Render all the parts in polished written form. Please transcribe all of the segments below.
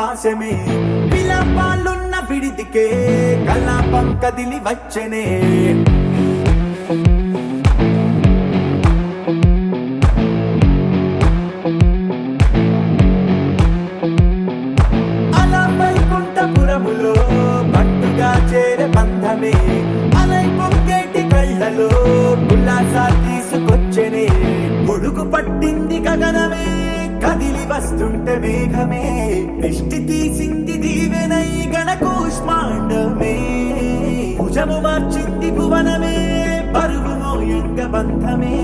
పాశమే విలాపాలున్న విడిదికే కలాపం కదిలి వచ్చనే అలా వైకుంఠపురములో పట్టుగా చేరే బంధమే అలై పొంగేటి కళ్ళలో ఉల్లాసా తీసుకొచ్చనే పొడుగు పట్టింది గగనమే కదిలి వస్తుంటే మేఘమే దృష్టి తీసింది దీవెనై గణకూష్మాండమే భుజము మార్చింది భువనమే పరువు మోయంగ బంధమే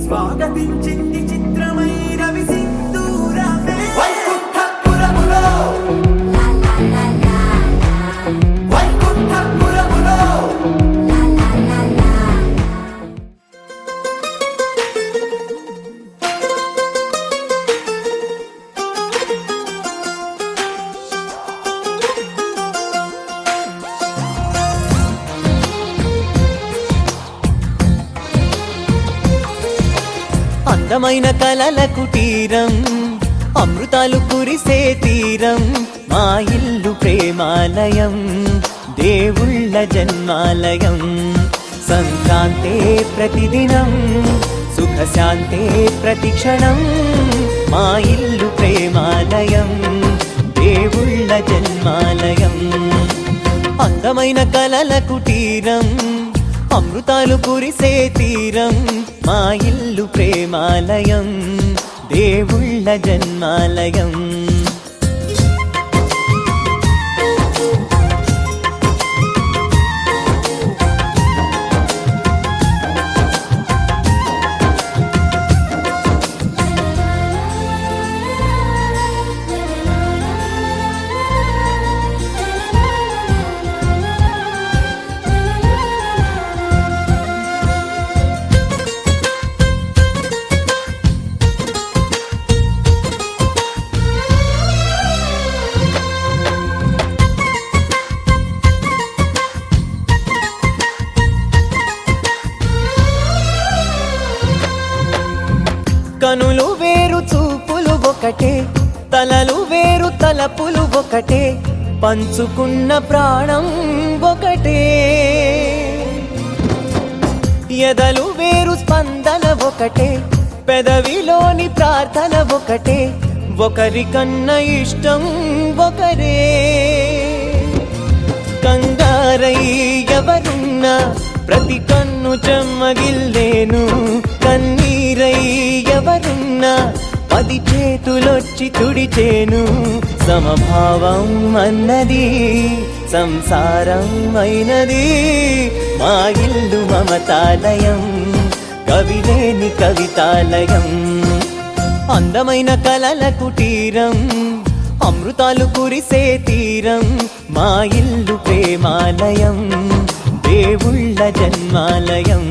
స్వాగతించింది చిత్రమై రవి సింధూరమే వైకుంఠపురములో వైకుంఠపురములో అందమైన కలల కుటీరం అమృతాలు కురిసే తీరం మా ఇల్లు ప్రేమాలయం దేవుళ్ళ జన్మాలయం సంక్రాంతే ప్రతిదినం సుఖశాంతే ప్రతిక్షణం మా ఇల్లు ప్రేమాలయం దేవుళ్ళ జన్మాలయం అందమైన కలల కుటీరం అమృతాలు కురిసే తీరం మా ఇల్లు ప్రేమాలయం దేవుళ్ళ జన్మాలయం కనులు వేరు చూపులు ఒకటే తలలు వేరు తలపులు ఒకటే పంచుకున్న ప్రాణం ఒకటే ఎదలు వేరు స్పందన ఒకటే పెదవిలోని ప్రార్థన ఒకటే ఒకరికన్నా ఇష్టం ఒకరే కంగారై ఎవరున్నా ప్రతి కన్ను చెమ్మగిల్లేను కన్నీరై ఎవరున్నా 10 చేతులొచ్చి తుడిచేను సమభావం అన్నది సంసారం అయినది మా ఇల్లు మమతాలయం కవిలేని కవితాలయం అందమైన కలల కుటీరం అమృతాలు కురిసే తీరం మా ఇల్లు ప్రేమాలయం దేవుళ్ళ జన్మాలయం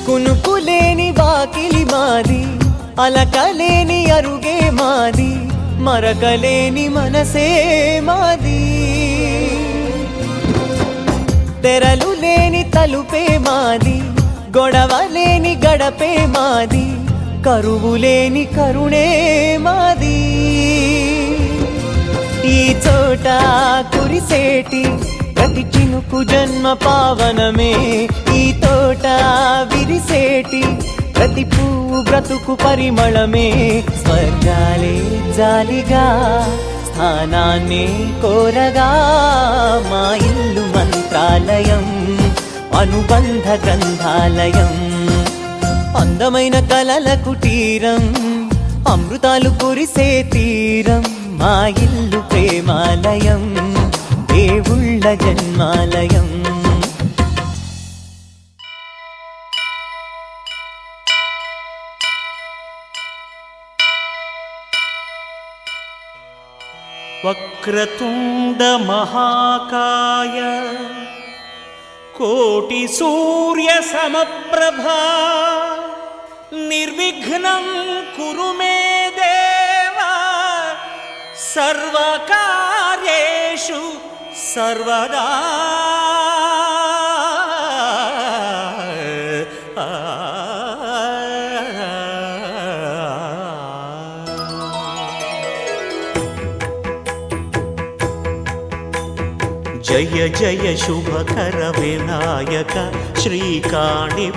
కునుకులేని వాకిలి మాది అలకలేని అరుగే మాది మరకలేని మనసే మాది తెరలు లేని తలుపే మాది గొడవలేని గడపే మాది కరువులేని కరుణే మాది ఈ చోట కురిసేటి ప్రతి చినుకు జన్మ పావనమే ఈ తోట విరిసేటి ప్రతి పువ్వు బ్రతుకు పరిమళమే స్వర్గాలే జాలిగా స్థానాన్ని కోరగా మా ఇల్లు మంత్రాలయం అనుబంధ గ్రంథాలయం అందమైన కలల కుటీరం అమృతాలు కురిసే తీరం మా ఇల్లు ప్రేమాలయం దేవుళ్ళ జన్మాలయం వక్రతుండ మహాకాయ కోటి సూర్య సమప్రభా నిర్విఘ్నం కురు మే దేవ సర్వకార్యేషు సర్వదా. జయ జయ శుభకర వినాయక శ్రీకాణిపాకవర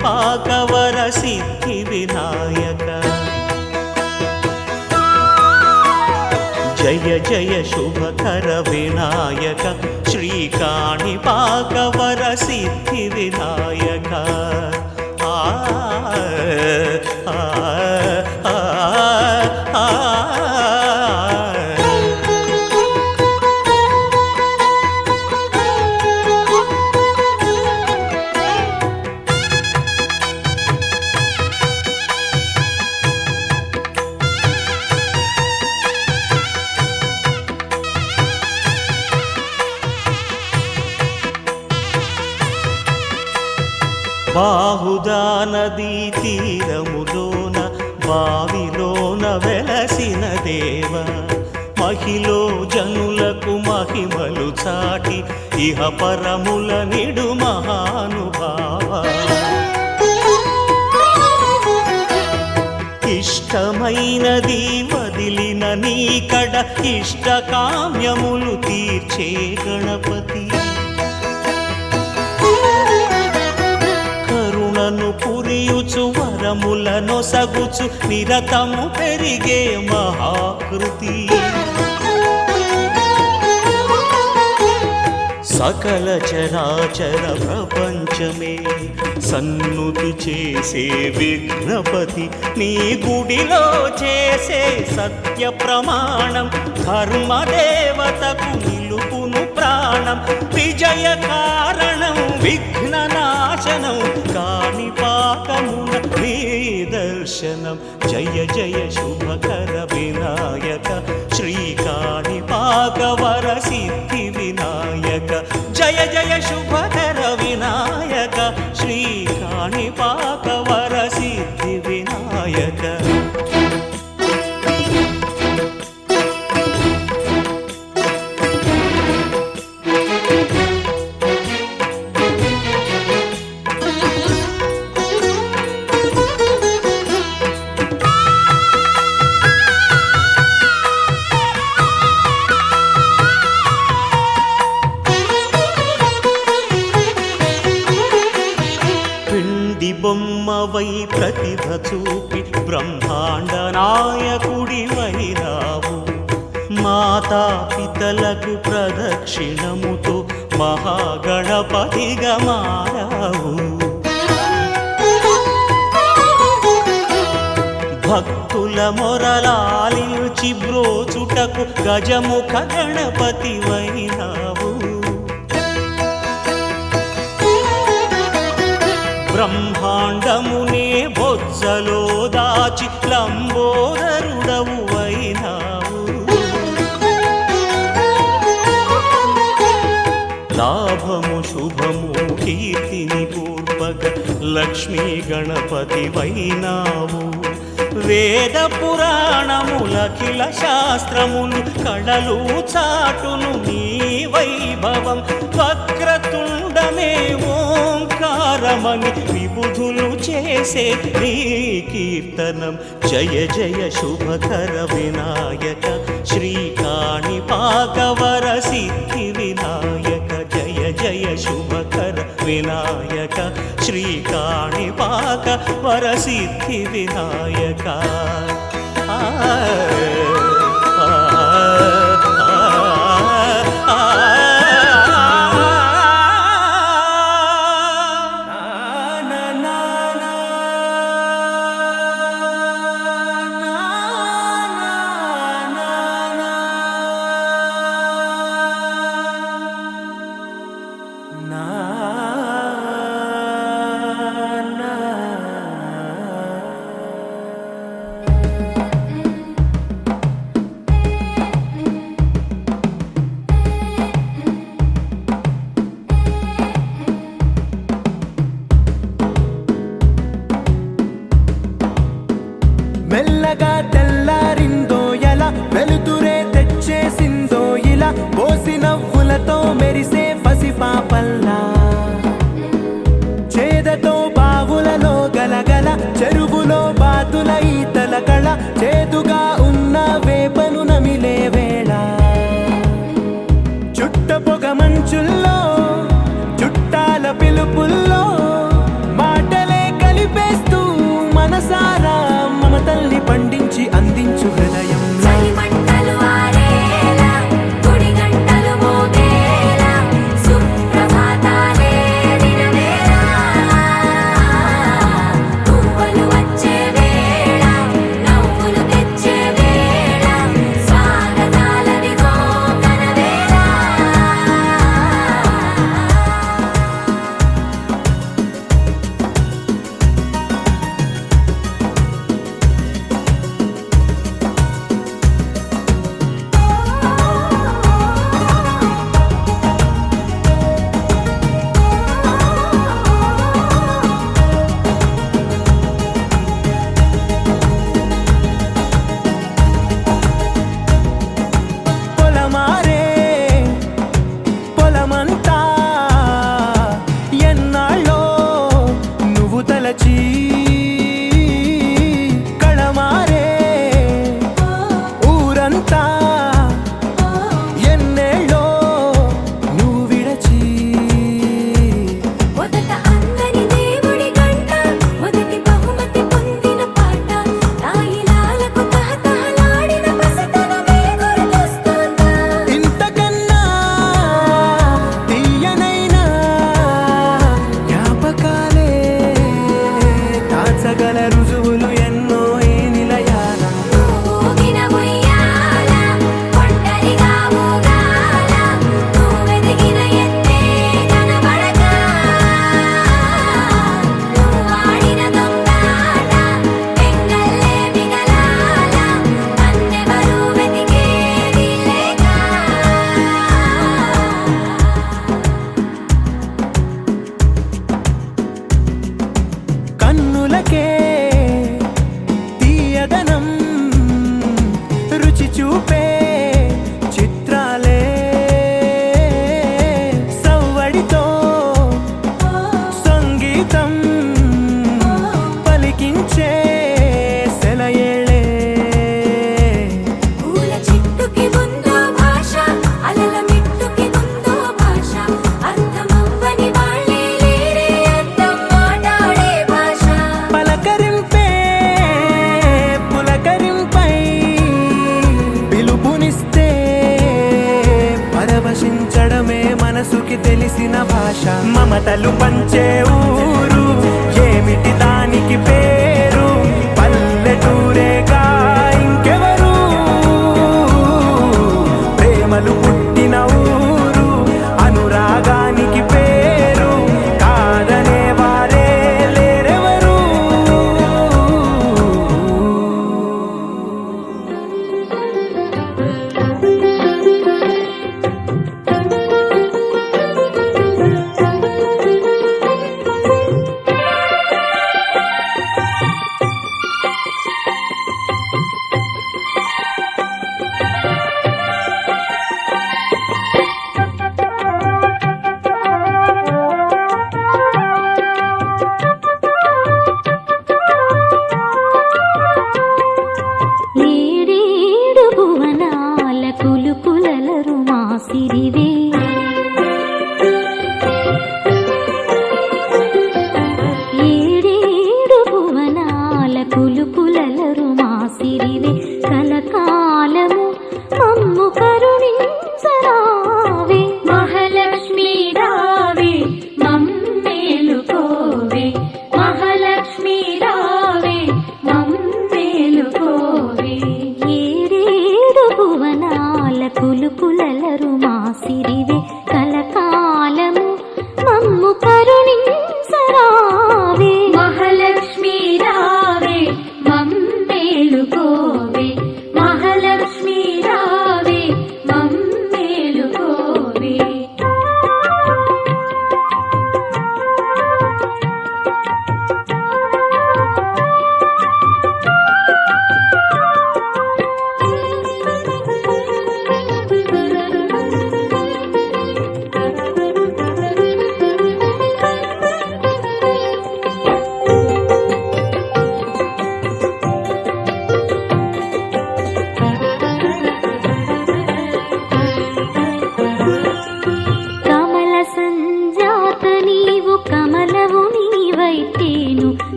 సిద్ధి వినాయక. జయ జయ శుభకర వినాయక శ్రీకాణిపాకవర సిద్ధి వినాయక. ఆ ఆ ఆ ఆ బాహుదా నదీ తీరములోన బావిలోన వెలసిన దేవ మహిలో జనులకు మహిమలు చాటి ఇహ పరముల నిడు మహానుభావ. ఇష్టమైనది వదిలిన నీకడ ఇష్ట కామ్యములు తీర్చే గణపతి. కరుణను పురియుచు వరములను సగుచు నిరతము పెరిగే మహాకృతి. సకల చరాచర ప్రపంచమే సన్నుతి చేసే విఘ్నపతి. నీ గుడిలో చేసే సత్య ప్రమాణం ధర్మదేవతకు నిలుపును ప్రాణం. విజయ కారణం విఘ్న నాశనం కాణిపాకమున నీ దర్శనం. జయ జయ శుభకర వినాయక శ్రీకాణిపాకవర సిద్ధి వినాయక. జయ జయ శుభకర వినాయక శ్రీకాణిపాకవర సిద్ధి వినాయక. బొమ్మవై ప్రతిభ చూపి బ్రహ్మాండ నాయకుడి వైరావు. మాతా పితలకు ప్రదక్షిణముతో మహాగణపతిగా మారావు. భక్తుల మొరలాలించి బ్రోచుటకు గజముఖ గణపతి వైనావు. బ్రహ్మాండమునే బొజ్జలో దాచి లంబోదరుడవు అయినావు. లాభము శుభము కీర్తిని పూర్వక లక్ష్మీ గణపతి వైనావు. వేద పురాణములఖిల శాస్త్రములు కళలు చాటును నీ వైభవం. వక్రతుండమే ఓంకారమని విబుధులు చేసే నీ కీర్తనం. జయ జయ శుభకర వినాయక శ్రీకాణిపాకవర సిద్ధి వినాయక. జయ జయ శుభకర వినాయక శ్రీకాణిపాకవర సిద్ధి వినాయక. ఆ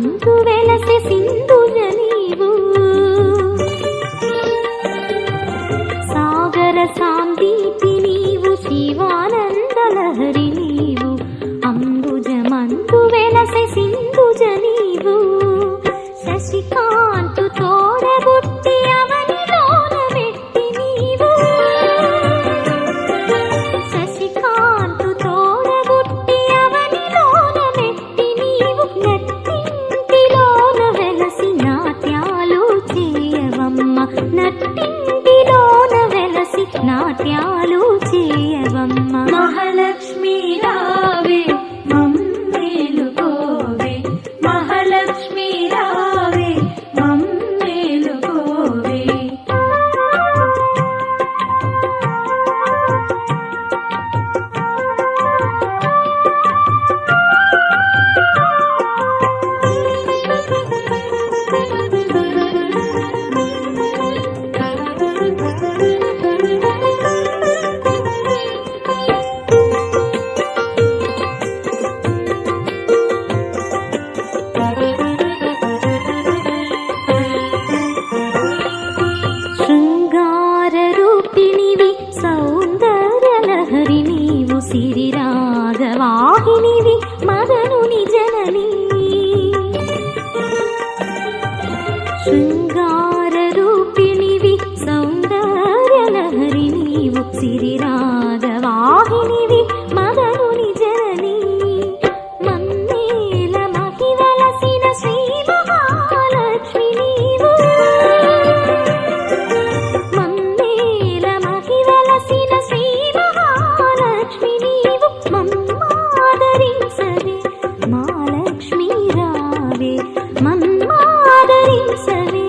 సముద్రమందు వెలసె సింధుజ నీవు సాగర సాందీపి నీవు శివానంద లహరి నీవు అంబుజమందు వెలసె సింధుజ నీవు శశికాంతు తోడబుట్టి అవనిలోన మెట్టి నీవు శశికాంతు తోడబుట్టి అవనిలోన మెట్టి నీవు నట్టింటిలోన వెలసి నాట్యాలు చేయవమ్మ నట్టింటిలోన వెలసి నాట్యాలు చేయవమ్మ మహాలక్ష్మి రావే మమ్మేలుకోవే మహాలక్ష్మి రావే మమ్మేలుకోవే శృంగార రూపిణివి సౌందర్య లహరి నీవు సిరి రాగవాహినివి మదనుని జనని శృంగార రూపిణివి సౌందర్య లహరి నీవు సిరి రాగవాహినివి మదనుని జనని మన్నేల మహివలసిన శ్రీ మహాలక్ష్మి నీవు మన్నేల మహివలసిన శ్రీ మహాలక్ష్మి నీవు మమ్మాదరించవే మాలక్ష్మి రావే మమ్మాదరించవే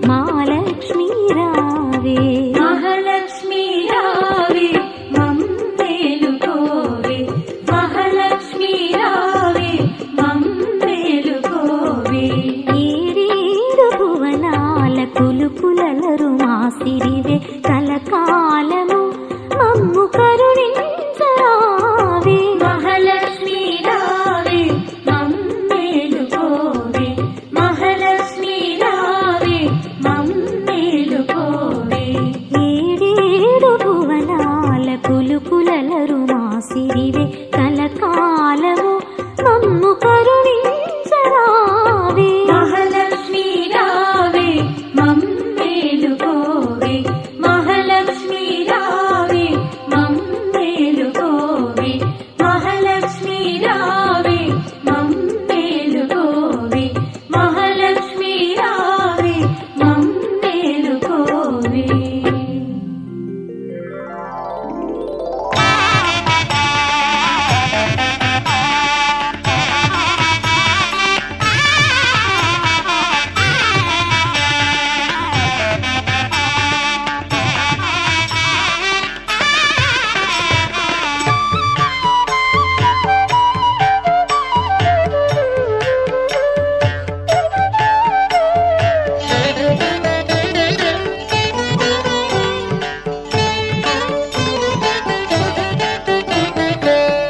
మాలక్ష్మి రావే మహాలక్ష్మి రావే మమ్మేలుకోవే మహాలక్ష్మి రావే మమ్మేలుకోవే ఏడేడు భువనాల కులుకులలరు మాసిరివే కలకాలము మమ్ము కరుణించరావే మహాలక్ష్మి రావే మమ్మేలుకోవే మహాలక్ష్మి రావే మమ్మేలుకోవే ఏడేడు భువనాల కులుకులలరు మాసిరివే కలకాలము మమ్ము కరుణించరావే మహాలక్ష్మి రావే మమ్మేలుకోవే మహాలక్ష్మి రావే మమ్మేలుకోవే మహాలక్ష్మి రావే మమ్మేలుకోవే మహాలక్ష్మి రావే మమ్మేలుకోవే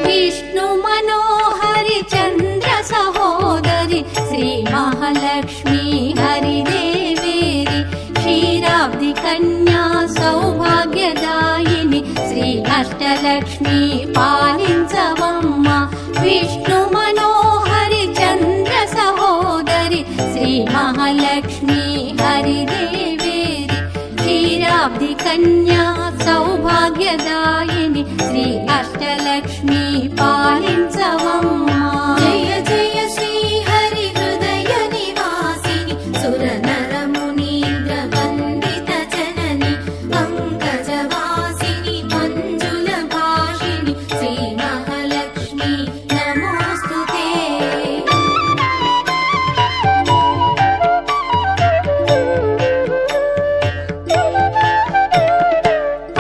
విష్ణు మనోహరి చంద్ర సహోదరి శ్రీ మహాలక్ష్మి హరిదేవేరి క్షీరాబ్ది కన్యా సౌభాగ్యదాయిని శ్రీ అష్టలక్ష్మి పాలించవమ్మ విష్ణు మనోహరి చంద్ర సహోదరి శ్రీ మహాలక్ష్మి హరిదేవేరి క్షీరాబ్ది కన్యా సౌభాగ్యదాయిని శ్రీ అష్టలక్ష్మి పాలించవమ్మ జయ జయ శ్రీ హరి హృదయ నివాసిని సుర నర మునీంద్ర వందిత జనని పంకజవాసిని మంజుల భాషిని శ్రీ మహాలక్ష్మి నమోస్తుతే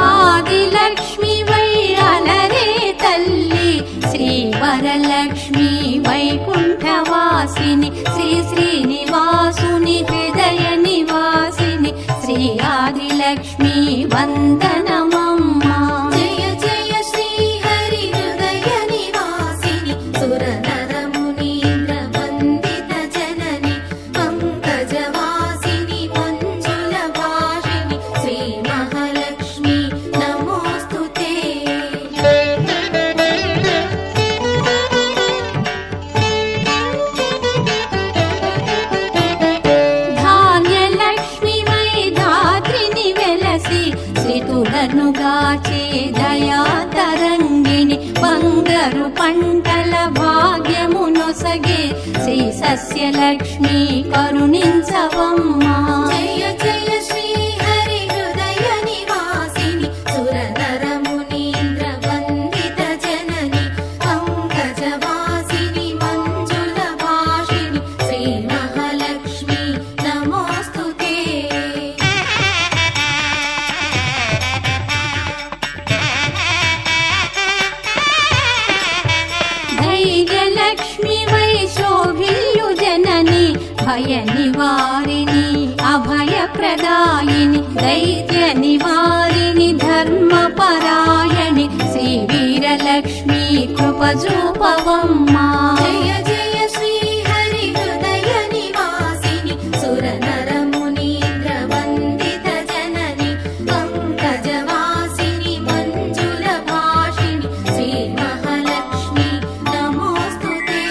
ఆదిలక్ష్మి వై అలరే తల్లి శ్రీ వరలక్ష్మి వైకుంఠవాసిని శ్రీ శ్రీనివాసుని హృదయ నివాసిని శ్రీ ఆదిలక్ష్మి వందనమమ్మ జయ జయ శ్రీ హరి హృదయ నివాసిని సుర నర మునీంద్ర వందిత జనని మొసగే శ్రీ సస్యలక్ష్మి కరుణించవమ్మా. జయ జయ శ్రీ హరి హృదయ నివాసిని సురనర మునీంద్ర వందిత జనని పంకజవాసిని మంజుల భాషిని శ్రీ మహాలక్ష్మి నమోస్తుతే. ధైర్యలక్ష్మి వై శోభిల్లు జనని భయ నివారిణి అభయ ప్రదాయిని దైత్య నివారిణి ధర్మ పరాయణి శ్రీ వీరలక్ష్మి కృప చూపవమ్మా. జయ జయ శ్రీ హరి హృదయ నివాసిని సురనర మునీంద్ర వందిత జనని పంకజవాసిని మంజుల భాషిని శ్రీ మహాలక్ష్మి నమోస్తుతే.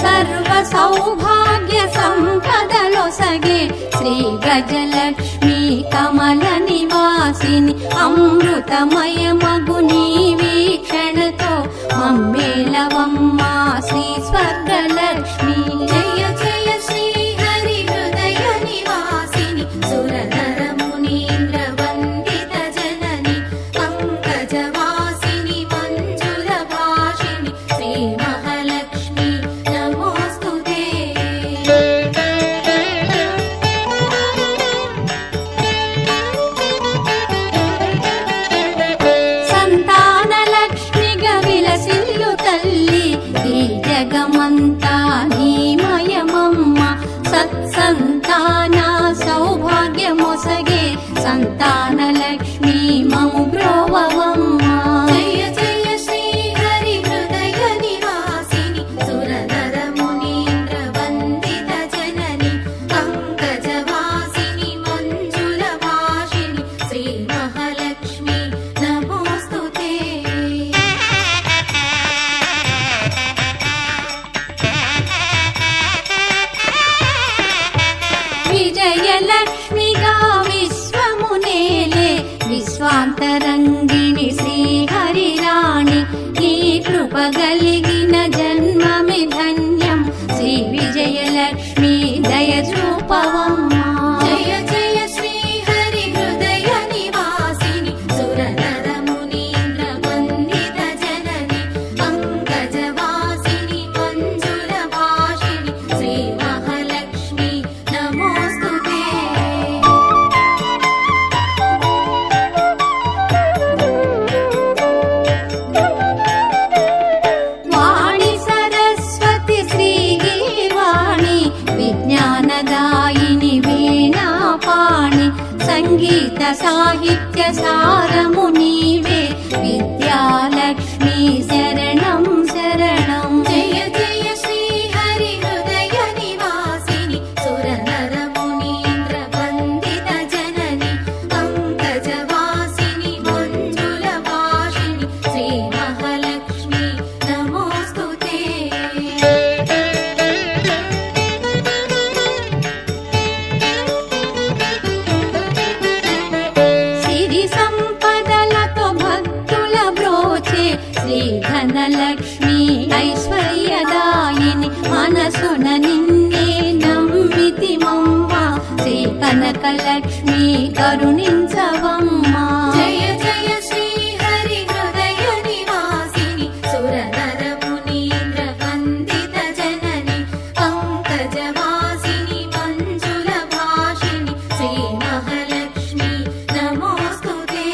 సర్వ సౌభాగ్య సంపదలొసగే శ్రీ గజలక్ష్మి కమల నివాసిని అమృతమయ మగు నీ వీక్షణతో మమ్మేలవమ్మా శ్రీ స్వర్గలక్ష్మి. జయ జయ శ్రీ హరి హృదయ నివాసిని సురనర మునీంద్ర వందిత జనని పంకజవాసిని మంజుల భాషిని శ్రీ మహాలక్ష్మి నమోస్తుతే. సంతానలక్ష్మిగా విలసిల్లు తల్లి ఈ జగమంతా నీమయమమ్మ. సత్సంతాన సౌభాగ్యమొసగే సంతానలక్ష్మి మము బ్రోవవమ్మా. జయ జయ శ్రీ హరి హృదయ నివాసిని సురనర మునీంద్ర వందిత జనని పంకజవాసిని మంజుల భాషిని శ్రీ మహాలక్ష్మి నమోస్తుతే. విజయలక్ష్మిగా విశ్వమునేలే విశ్వాంతరంగిణి శ్రీ హరిరాణి నీ కృప కలిగిన జన్మమి ధన్యం శ్రీ విజయలక్ష్మి దయ చూపవమ్మా. జయ జయ శ్రీ హరి హృదయ నివాసిని సురనర మునీంద్ర వందిత జనని పంకజవాసిని మంజుల భాషిని శ్రీ మహాలక్ష్మి నమోస్తుతే. వాణి సరస్వతి శ్రీ గీర్వాణి విజ్ఞానదాయిని వీణాపాణి సంగీత సాహిత్య సారము నీవే విద్యాలక్ష్మి శరణం శరణం. జయ జయ శ్రీ హరి హృదయ నివాసిని సురనర మునీంద్ర వందిత జనని పంకజవాసిని మంజుల భాషిని శ్రీ మహాలక్ష్మి నమోస్తుతే. సిరి సంపదలతో భక్తుల బ్రోచే శ్రీ ధనలక్ష్మి ఐశ్వర్యదాయిని మనసున నిన్నే నమ్మితిమమ్మ శ్రీ కనకలక్ష్మి కరుణించవమ్మా. జయ జయ శ్రీ హరి హృదయ నివాసిని సురనర మునీంద్ర వందిత జనని పంకజవాసిని మంజుల భాషిని శ్రీ మహాలక్ష్మి నమోస్తుతే.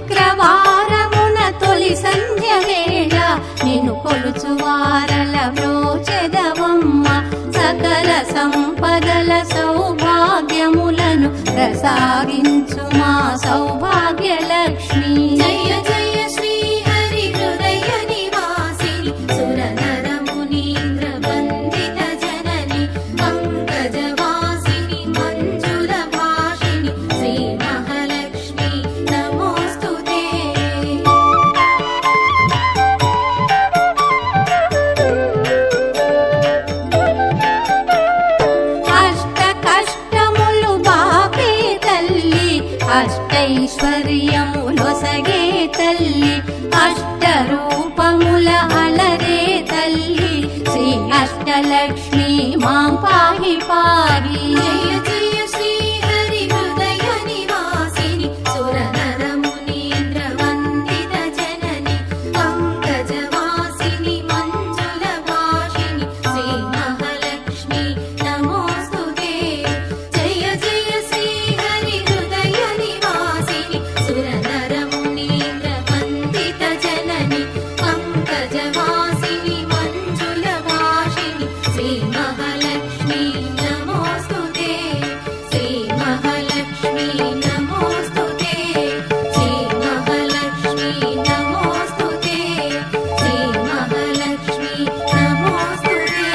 శుక్రవారమున తొలి సంధ్య వేళ నిన్ను కొలుచు వారల వ్రోచెదవమ్మ. సకల సంపదల సౌభాగ్యములను ప్రసాదించు మా సౌభాగ్యలక్ష్మి. జయ జయ శ్రీ హరి హృదయ నివాసిని సురనర మునీంద్ర వందిత జనని పంకజవాసిని మంజుల భాషిని శ్రీ మహాలక్ష్మి నమోస్తుతే. ఐశ్వర్యములొసగే తల్లి అష్టరూపముల అలరే తల్లి శ్రీ అష్టలక్ష్మి మాం పాహి పాహి జయ జయ శ్రీ హరి హృదయ నివాసిని సురనర మునీంద్ర వందిత జనని పంకజవాసిని మంజుల భాషిని శ్రీ మహాలక్ష్మి నమోస్తుతే జయ జయ శ్రీ హరి హృదయ నివాసిని సురనర మునీంద్ర వందిత జనని పంకజవాసిని మంజుల భాషిని శ్రీ మహాలక్ష్మి నమోస్తుతే శ్రీ మహాలక్ష్మి నమోస్తుతే శ్రీ మహాలక్ష్మి నమోస్తుతే శ్రీ మహాలక్ష్మి నమోస్తుతే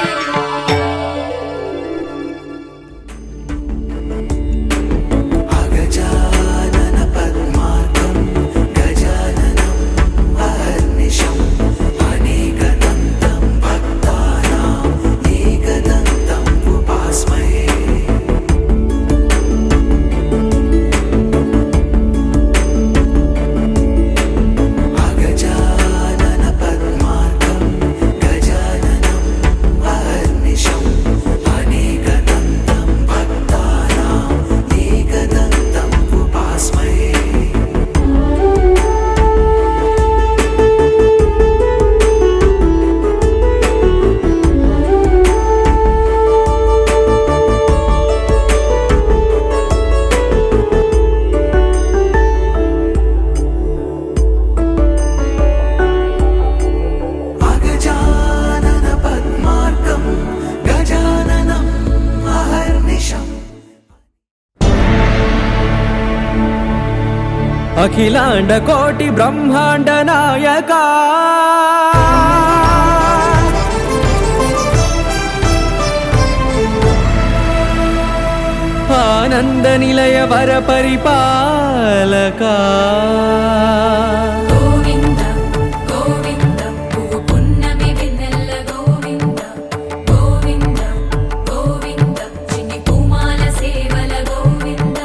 అగజానన పద్మార్కం గజాననం అహర్నిశం అనేకదంతం భక్తానాం ఏకదంతం ఉపాస్మహే అగజానన పద్మార్కం గజాననం అహర్నిశం అనేకదంతం భక్తానాం ఏకదంతం ఉపాస్మహే అగజానన పద్మార్కం గజాననం అహర్నిశం అఖిలాండ కోటి బ్రహ్మాండ నాయక ఆనంద నిలయ వర పరిపాలక గోవింద గోవింద పువ్వు పున్నమి వెన్నెల గోవింద గోవింద గోవింద చిన్ని పూమాల సేవల గోవింద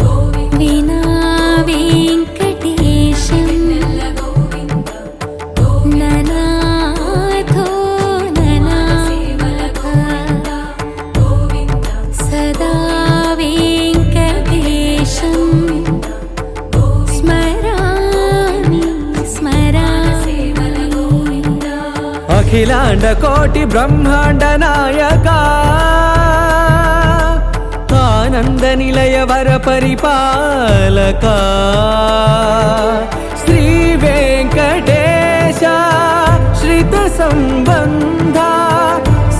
గోవింద వీణా వెంకటేశం వెన్నెల గోవింద ననాథో ననా సేవల గోవింద గోవింద సదా వెంకటేశం స్మరామి స్మరామి అఖిలాండ కోటి బ్రహ్మాండ నాయక ఆనంద నిలయ వర పరిపాలక శ్రీ వెంకటేశ శ్రిత సంబంధ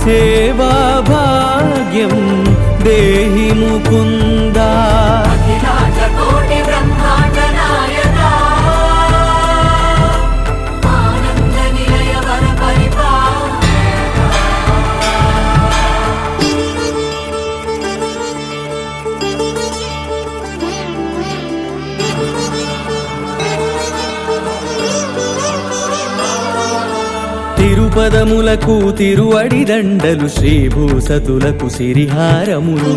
సేవా భాగ్యం దేహి ముకుంద అఖిలాండ కోటి బ్రహ్మాండ నాయక ఆనంద నిలయ వర తిరుపదములకు తిరువడి దండలు శ్రీభూసతులకు సిరిహారములు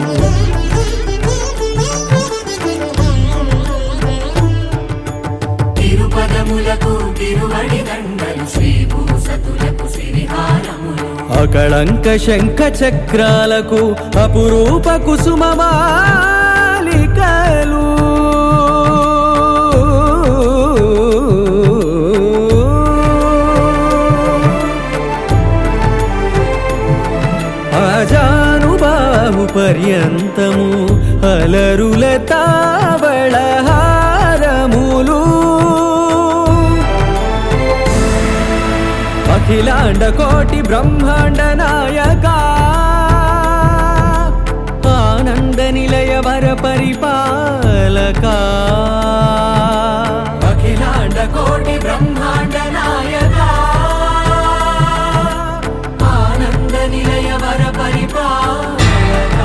తిరుపదములకు తిరువడి దండలు శ్రీభూసతులకు సిరిహారములు అకళంక శంఖ చక్రాలకు అపురూప కుసుమమాలికలు ఆజానుబాహు పర్యంతము అలరుల తావళహారములు అఖిలాండ కోటి బ్రహ్మాండ నాయక ఆనంద నిలయ వర పరిపాలక అఖిలాండ కోటి బ్రహ్మాండ నాయక ఆనంద నిలయ వర పరిపాలక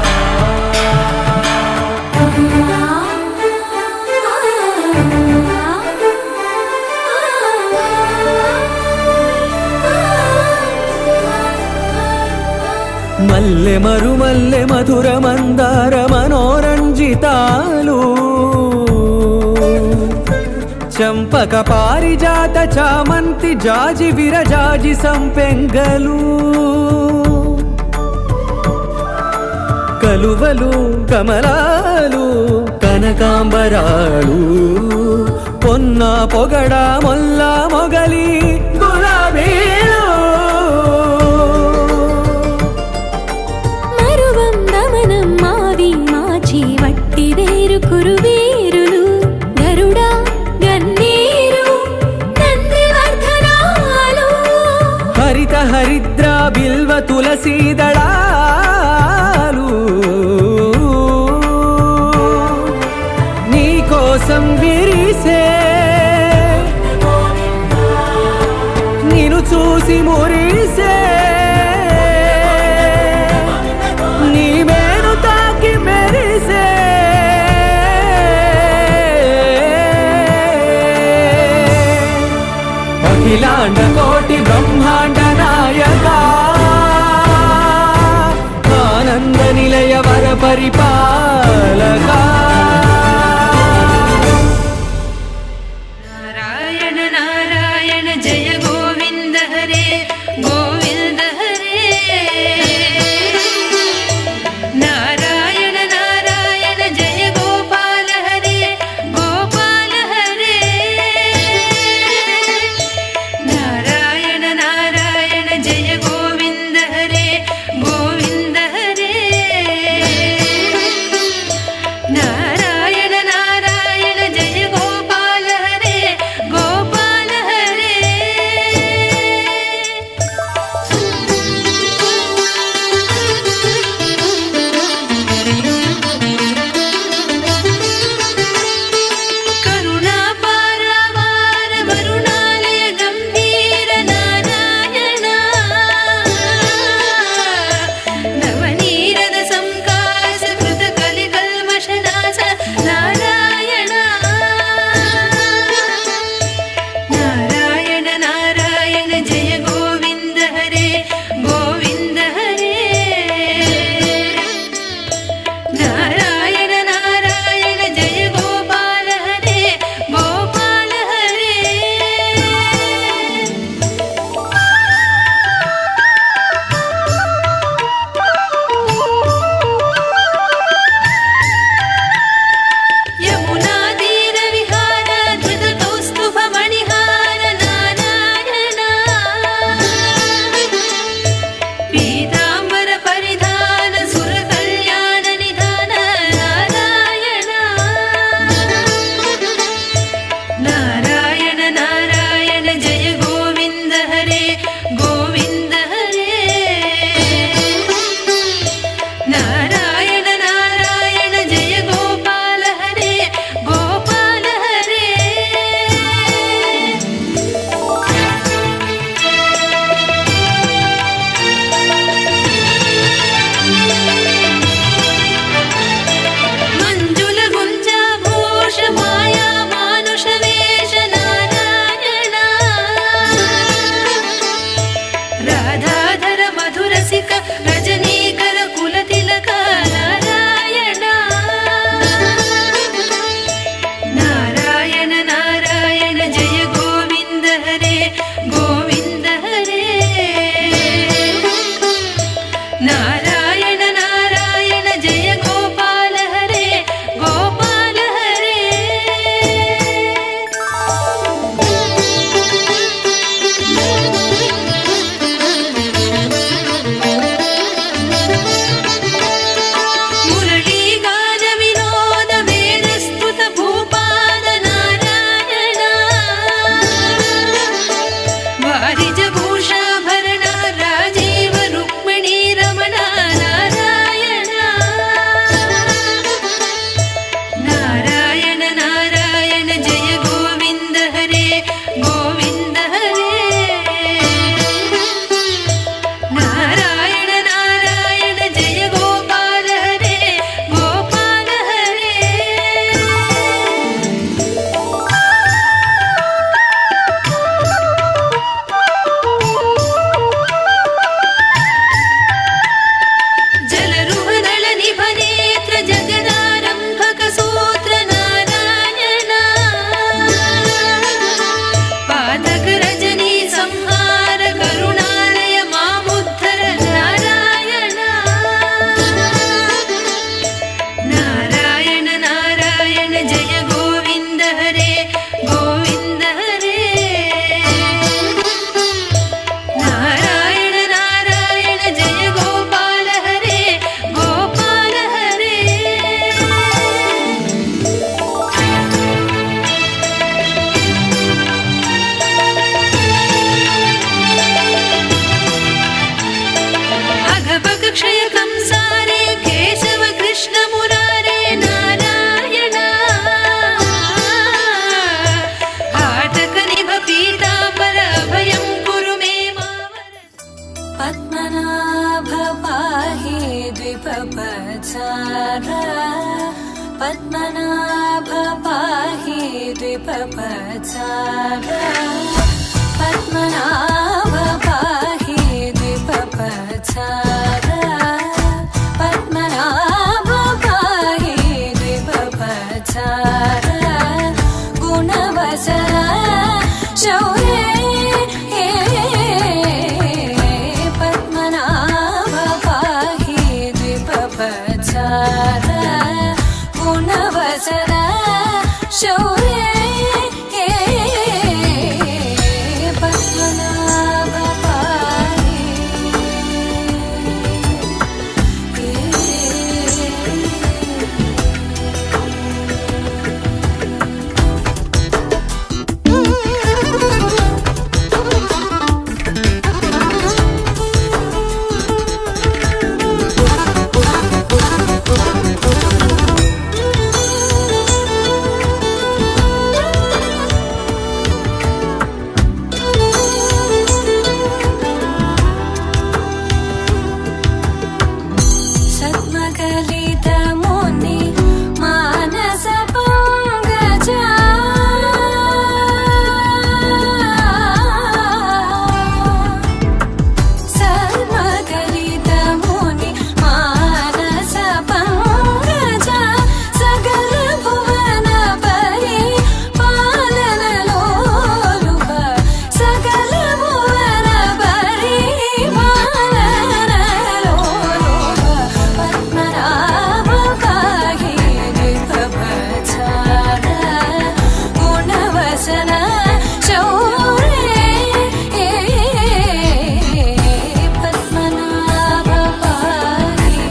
మల్లె మరుమల్లె మధుర మందార మనోరంజితాలు చంపక పారిజాత చామంతి జాజి విరజాజి సంపెంగలు కలువలు కమలాలు కనకాంబరాలు పొన్న పొగడ మొల్ల మొగలి గులాబీలు మరువం దమనం మావి మాచి వట్టి వేరు కురువీరులు గరుడా గన్నీరు నందివర్ధనాలు హరిత హరిద్ర బిల్వ తులసీదళాలు నీ కోసం విరిసే నిన్ను చూసి మురిసే నీ మేను తాకి మెరిసే అఖిలాండ కోటి బ్రహ్మాండ నాయక ఆనంద నిలయ వర పరిపాలక నారాయణ నారాయణ జయ గోవింద హరే గోవింద హరే నారాయణ నారాయణ జయ గోపాల హరే గోపాల హరే నారాయణ నారాయణ జయ గోవింద హరే గోవింద హరే द्विपपचार पद्मनाभ पाहि द्विपपचार पद्मनाभ पाहि द्विपपचार पद्मनाभ पाहि द्विपपचार गुणवसर शौर्ये पद्मनाभ पाहि द्विपपचार गुणवसर शौर्ये पद्मनाभ पाहि सद्मकलितमुनि मानसपङ्कजा सद्मकलितमुनि मानसपङ्कजा सकलभुवन परिपालनलोलुप सकलभुवन परिपालनलोलुप पद्मनाभ पाहि द्विपपचार गुणवसन शौर्ये पद्मनाभ पाहि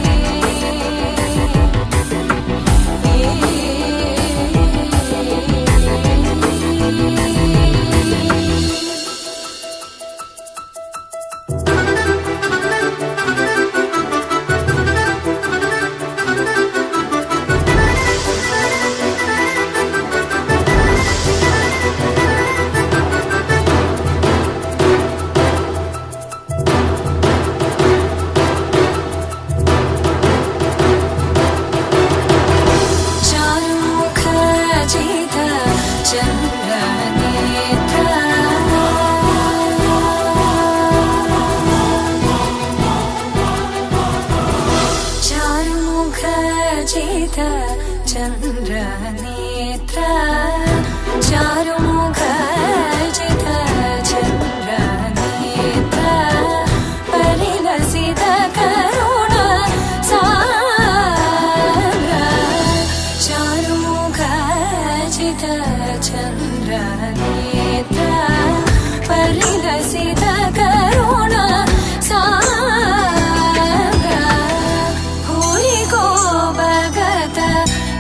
चारुमुखजित चन्द्रनेत्र चारुमुखजित चन्द्रनेत्र चारुमुखजित चन्द्रनेत्र परिलसित करुण सागर चारुमुखजित चन्द्रनेत्र परिलसित करुण सागर भूरि को भगत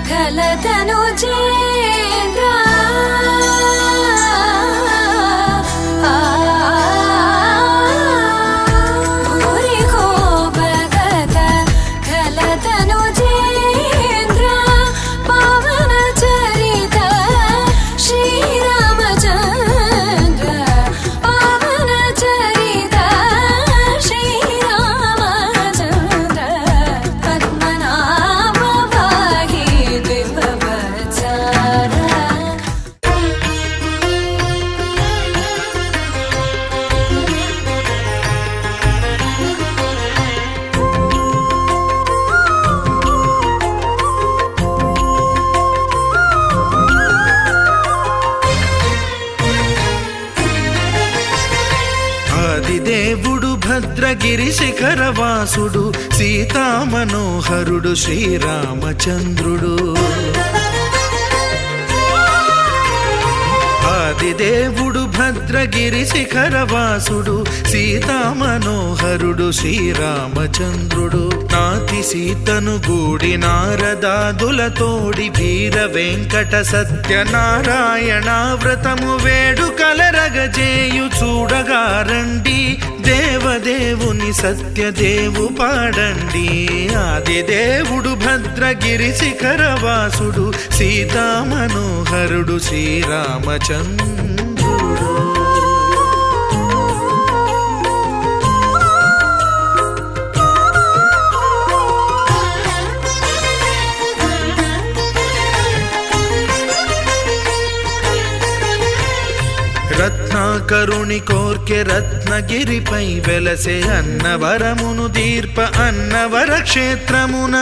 खलतनुजेन्द्र भूरि को भगत खलतनुजेन्द्र पावन चरित श्रीरामचन्द्र पावन चरित श्रीरामचन्द्र पद्मनाभ पाहि द्विपपचार ఆదిదేవుడు భద్రగిరి శిఖరవాసుడు సీతామనోహరుడు శ్రీరామచంద్రుడు ఆదిదేవుడు భద్రగిరి శిఖరవాసుడు సీతామనోహరుడు శ్రీరామచంద్రుడు నాతి సీతను గూడి నారదాదులతోడి వీర వెంకట సత్యనారాయణ వ్రతము వేడుకలరగజేయు చూడగారండి దేవదేవుని సత్యదేవు పాడండి ఆదిదేవుడు భద్రగిరి శిఖరవాసుడు సీతామనోహరుడు శ్రీరామచంద్రుడు రత్నాకరుని కోర్కె రత్నగిరిపై వెలసే అన్నవరమును దీర్ప అన్నవర క్షేత్రమున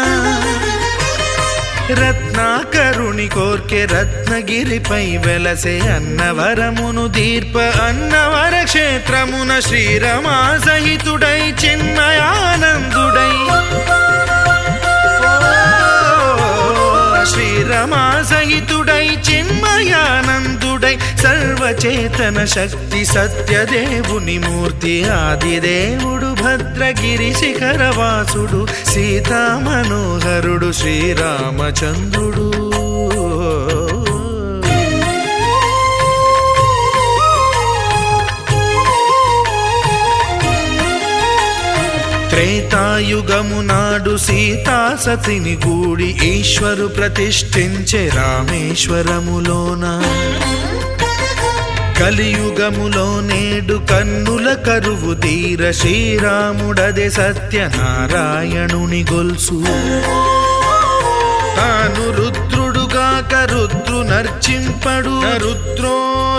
రత్నాకరుని కోర్కె రత్నగిరిపై వెలసే అన్నవరమును దీర్ప అన్నవర క్షేత్రమున శ్రీరమా సహితుడై చిన్మయానందుడై శ్రీరమా సహితుడై చిన్మయానందుడై సర్వచేతన శక్తి సత్యదేవుని మూర్తి ఆదిదేవుడు భద్రగిరి శిఖరవాసుడు సీతామనోహరుడు శ్రీరామచంద్రుడు త్రేతాయుగము నాడు సీతా సతిని గూడి ఈశ్వరు ప్రతిష్ఠించే రామేశ్వరములోన కలియుగములో నేడు కన్నుల కరువు తీర శ్రీరాముడదే సత్యనారాయణుని గొల్సు తాను రుద్రుడుగాక రుద్రు నర్చింపడు రుద్రో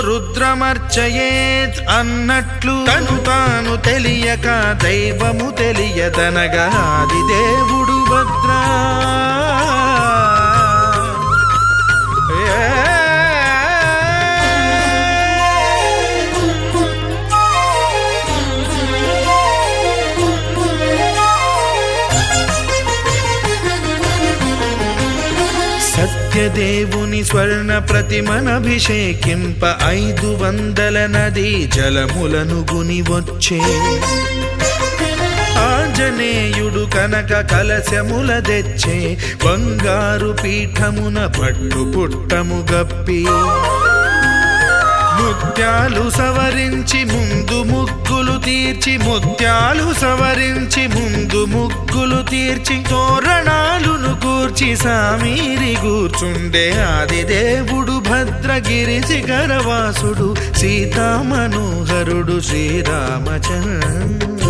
రుద్రమర్చయేత్ అన్నట్లు తను తాను తెలియక దైవము తెలియదనగా ఆది దేవుడు భద్రా సత్యదేవుని స్వర్ణ ప్రతిమనభిషేకింప 500 నదీ జలములను గుని వచ్చే ఆంజనేయుడు కనక కలశముల తెచ్చే బంగారు పీఠమున పట్టు పుట్టము గప్పి ముత్యాలు సవరించి ముందు ముగ్గులు తీర్చి ముత్యాలు సవరించి ముందు ముగ్గులు తీర్చి తోరణాలును కూర్చి సామీరి కూర్చుండే ఆదిదేవుడు భద్రగిరి శిఖరవాసుడు సీతామనోహరుడు శ్రీరామచంద్రుడు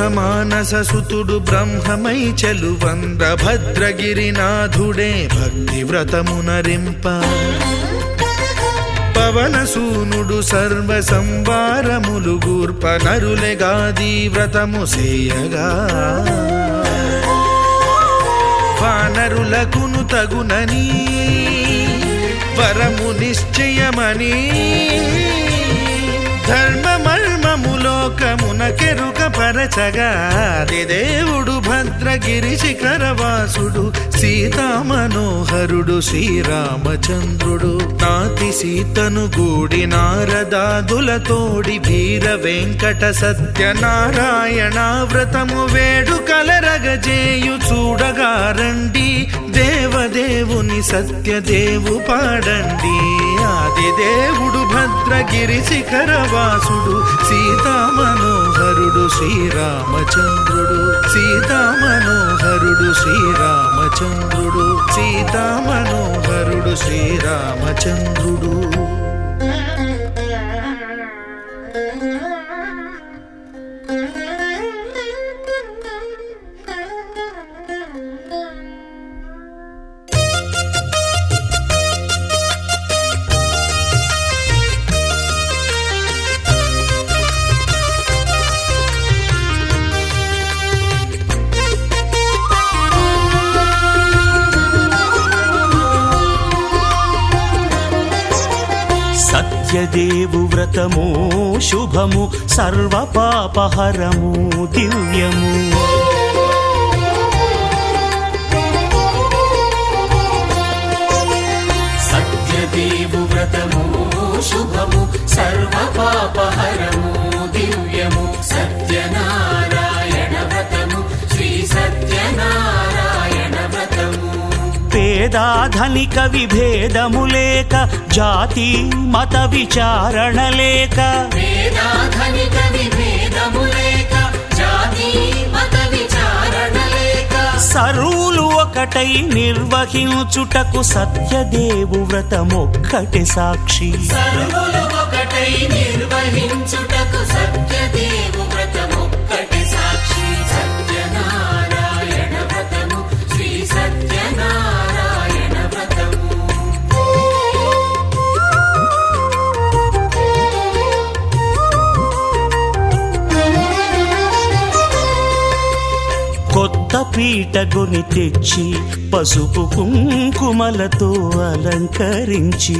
బ్రహ్మమానససుతుడు బ్రహ్మమై చెలువంద భద్రగిరినాథుడే భక్తి వ్రతమునరింప పవనసూనుడు సర్వ సంవారములు గూర్ప నరులెగాది వ్రతము సేయగా వానరులకును తగునని వరము నిశ్చయమని ధర్మమర్మములోకమున కెరుక పరచగా దేవుడు భద్రగిరి శిఖరవాసుడు సీతామనోహరుడు శ్రీరామచంద్రుడు నాతి సీతను గూడి నారదాదులతోడి వీర వెంకట సత్యనారాయణ వ్రతము వేడుకలరగజేయు చూడగారండి దేవదేవుని సత్యదేవు పాడండి ఆదిదేవుడు భద్రగిరి శిఖరవాసుడు సీతామనోహరుడు శ్రీరామచంద్రుడు సీతామనోహరుడు శ్రీరామచంద్రుడు సీతామనోహరుడు శ్రీరామచంద్రుడు సత్యదేవు వ్రతము శుభము సర్వ పాపహరము దివ్యము సత్యదేవు వ్రతము శుభము సర్వ పాపహరము దివ్యము సత్యనారాయణ వ్రతము శ్రీ సత్యనారాయణ వ్రతము పేదాధనిక విభేదము లేక జాతి మత విచారణ లేక వేదాధనిక విభేదము లేక జాతి మత విచారణ లేక సర్వులు ఒకటై నిర్వహించుటకు సత్యదేవు వ్రతమొక్కటి సాక్షి సర్వులు ఒకటై నిర్వహించుటకు సత్యదేవు వ్రతమొక్కటి సాక్షి పీటగొని తెచ్చి పసుపు కుంకుమలతో అలంకరించి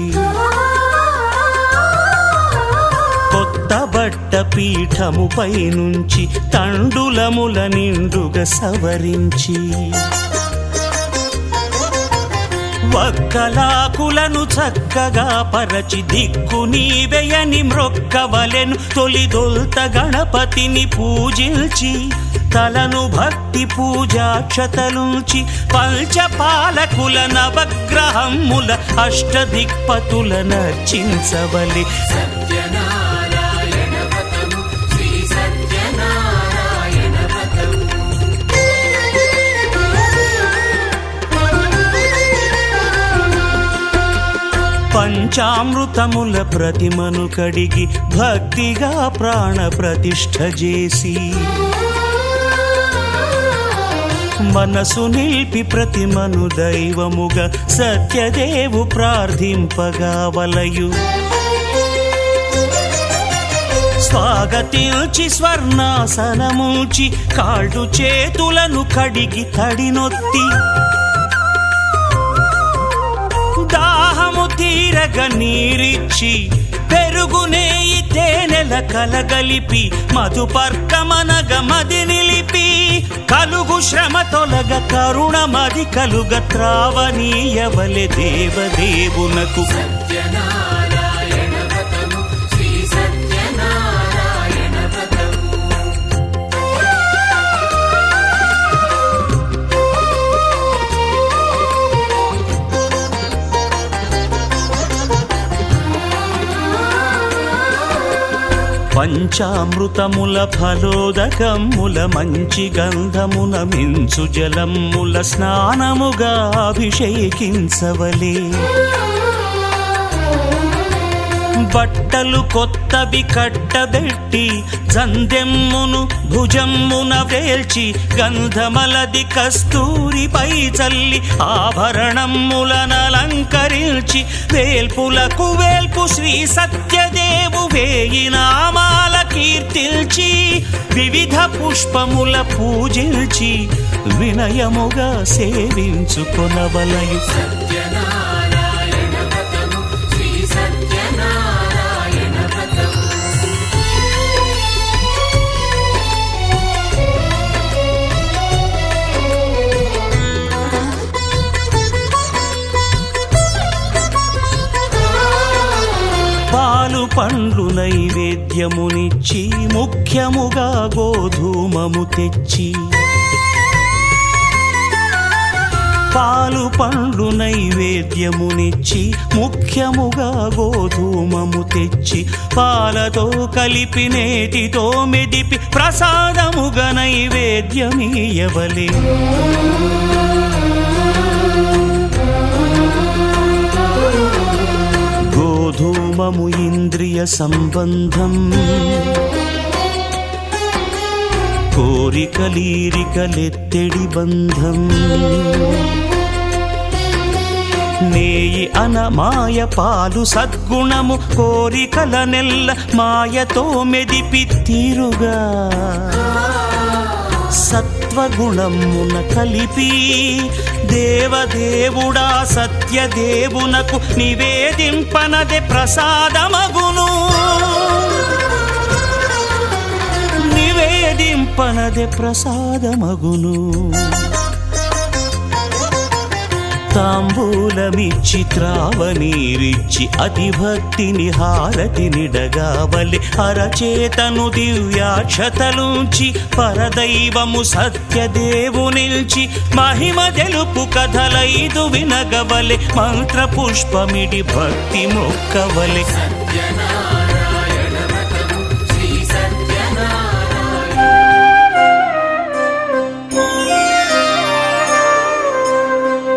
కొత్త బట్ట పీఠముపై నుంచి తండులముల నిండుగా సవరించి వక్కలాకులను చక్కగా పరచి దిక్కు నీవెయని మ్రొక్కవలెను తొలిదొల్త గణపతిని పూజించి తలను భక్తి పూజాక్షతలుంచి పంచపాలకుల నవగ్రహముల అష్టదిక్పతుల నర్చించవలి సత్యనారాయణ వ్రతము శ్రీ సత్యనారాయణ వ్రతము పంచామృతముల ప్రతిమను కడిగి భక్తిగా ప్రాణ ప్రతిష్ఠ చేసి మనసు నిలిపి ప్రతిమను దైవముగా సత్యదేవు ప్రార్థింపగా వలయు స్వాగతించి స్వర్ణాసనముంచి కాళ్ళు చేతులను కడిగి తడినొత్తి దాహము తీరగ నీరిచ్చి పెరుగు నేయి తేనెల కలగలిపి మధుపర్కమనగ మది నిలిపి కలుగు శ్రమ తొలగ కరుణ మది కలుగ త్రావనీయవలె దేవదేవునకు సత్యనారాయణ వ్రతము శ్రీ సత్యనారాయణ వ్రతము పంచామృతముల ఫలోదకముల మంచి గంధమున మించు జలముల స్నానముగా అభిషేకించవలే బట్టలు కొత్తవి కట్టబెట్టి జందెమ్మును భుజమ్మున వేల్చి గంధమలది కస్తూరిపై చల్లి ఆభరణములనలంకరించి వేల్పులకు వేల్పు శ్రీ సత్యదేవు వేయి నామాల కీర్తిల్చి వివిధ పుష్పముల పూజించి వినయముగా సేవించుకొనవలయు సత్యనారాయణ వ్రతము శ్రీ సత్యనారాయణ వ్రతము పాలు పండ్లు నైవేద్యమునిచ్చి ముఖ్యముగా గోధూమము తెచ్చి పాలు పండ్లు నైవేద్యమునిచ్చి ముఖ్యముగా గోధూమము తెచ్చి పాలతో కలిపి నేతితో మెదిపి ప్రసాదముగా నైవేద్యమీయవలే గోధూమము ఇంద్రియ సంబంధం కోరికలీరికలెత్తెడి బంధం నేయి అనమాయ పాలు సద్గుణము కోరికల నెల్ల మాయతో మెదిపి తీరుగా సత్వగుణమున కలిపి దేవదేవుడా సత్యదేవునకు నివేదింపనదే ప్రసాదమగును నివేదింపనదే ప్రసాదమగును తాంబూలమిచ్చి త్రావనీరిచ్చి అతిభక్తిని హారతినిడగావలి అరచేతను దివ్యాక్షతలుంచి పరదైవము సత్యదేవు నిల్చి మహిమ తెలుపు కథలైదు వినగవలె మంత్ర పుష్పమిడి భక్తి మొక్కవలె సత్యనారాయణ వ్రతము శ్రీ సత్యనారాయణ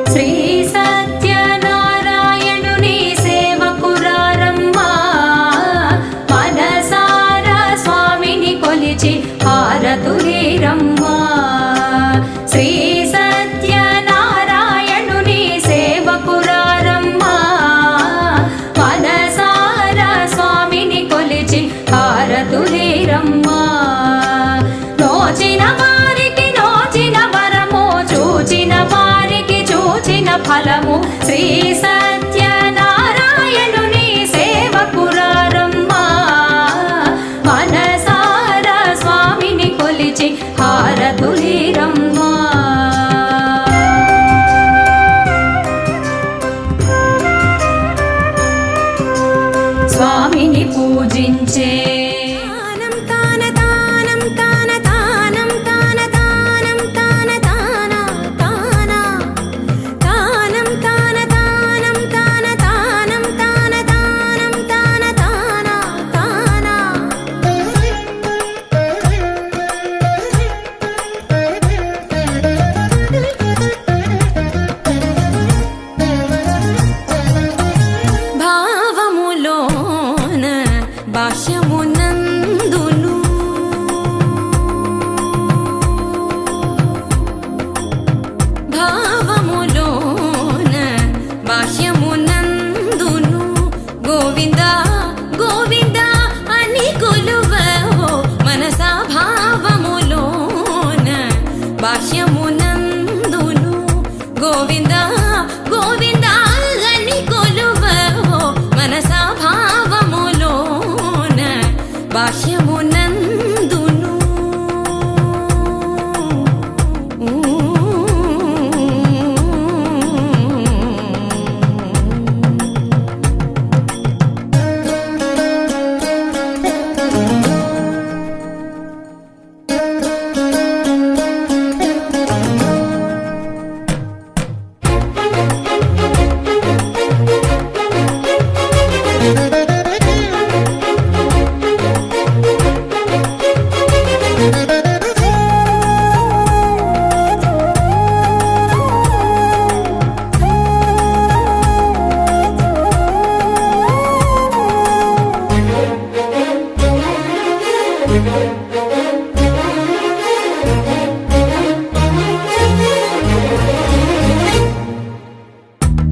శ్రీ సత్యనారాయణుని సేవకురారమ్మా మనసారా స్వామిని కొలిచి హారతులేరమ్మా శ్రీ సత్యనారాయణుని సేవకురారమ్మా మనసారా స్వామిని స్వామిని పూజించే భావములోన భాష్యమునందును భావములోన భాష్యమునందును గోవింద గోవింద అని కొలువవో మనసా భావములోన భాష్యమునందును గోవింద గోవింద అని కొలువవో మనసా భావములోన భాష్యమునందును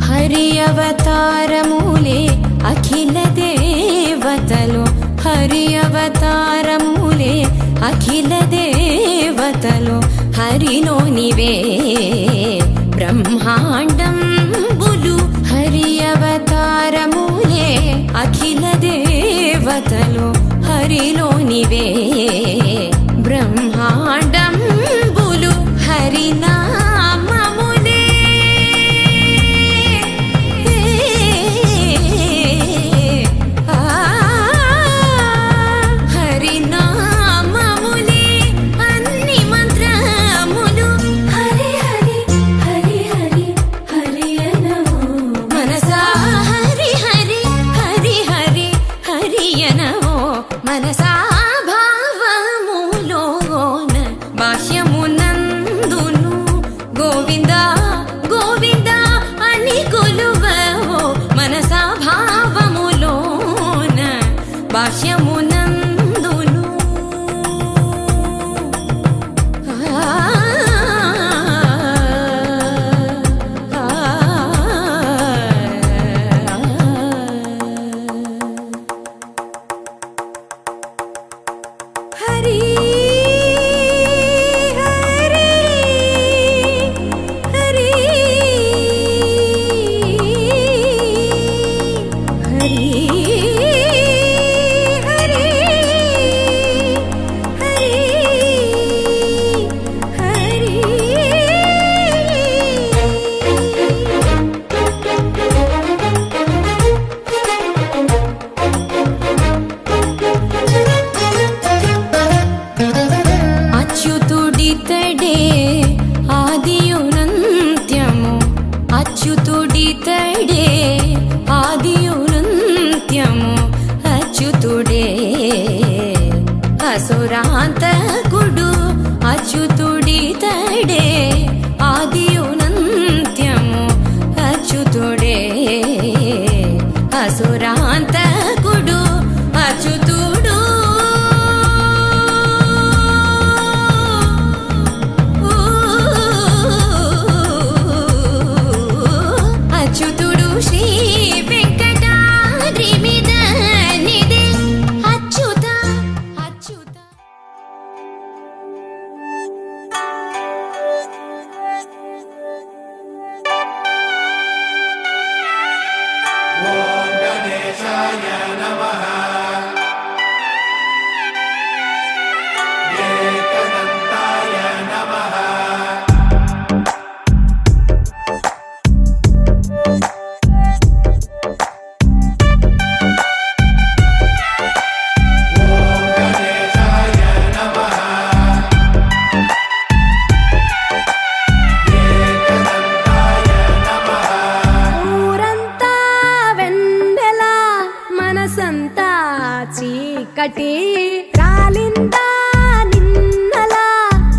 హరి అవతారములే అఖిల దేవతలు హరి అవతారములే అఖిల దేవతలు హరిలోనివే బ్రహ్మాండంబులు హరి అవతారములే అఖిల దేవతలు హరిలోనివే బ్రహ్మాండంబులు హరినామములే హరినామములే అన్ని మంత్రములు హరి హరి హరి హరి హరి అనవో మనసా హరి హరి హరి హరి హరి అనవో మనసా భావములోన భాష్యమునందును గోవింద గోవింద అని కొలువవో మనసా భావములోన భాష్యమునందును హరి హరి హరి హరి హరి హరి అచ్యుతుడితడే ఆదియునంత్యము అచ్యుతుడితడే ఆదియునంత్యము అచ్యుతుడే అసురాంతకుడు అచ్యుతుడితడే ఆదియునంత్యము అచ్యుతుడే అసురాంతకుడు అచ్యుతుడు అచ్యుతుడు శ్రీ వెంకటాద్రి మీద నిదే అచ్యుత అచ్యుత ఒకటి రాలిందా నిన్నలా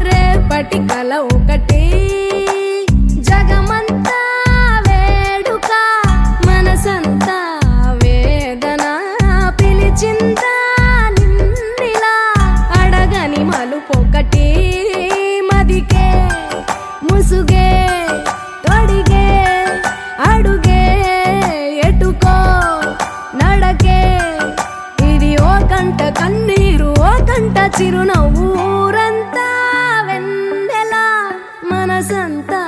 రేపటి కల ఒకటి జగమంతా వేడుక మనసంతా వేదన పిలిచిందా నిన్నిలా అడగని మలుపొకటి మదికే ముసుగే తొడిగే అడుగే ఎటుకో నడకే ఇది ఓ కంట కన్నీరు ఓ కంట చిరునవ్వు ఊరంతా వెన్నెల మనసంతా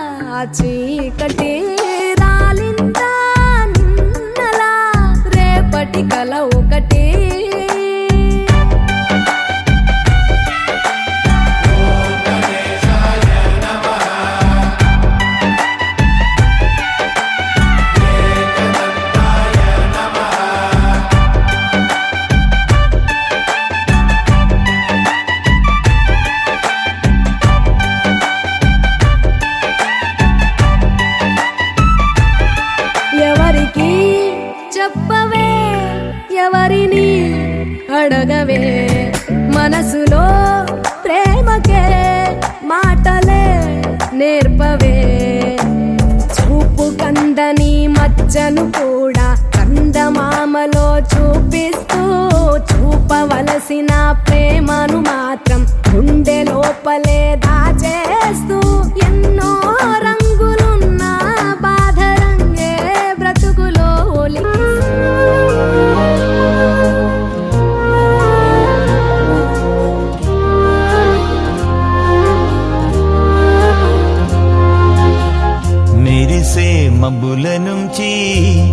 చీకటి రాలిందా నిన్నలా రేపటి కల ఒకటి ఎవరికి చెప్పవే ఎవరిని అడగవే మనసులో ప్రేమకే మాటలే నేర్పవే చూపు కందని మచ్చను కూడా కందమామలో చూపిస్తూ చూపవలసిన ప్రేమను మాత్రం గుండె లోపలే దాచేస్తూ ఎన్నో రంగులున్న బాధ రంగే బ్రతుకులో మెరిసే మబ్బుల నుంచి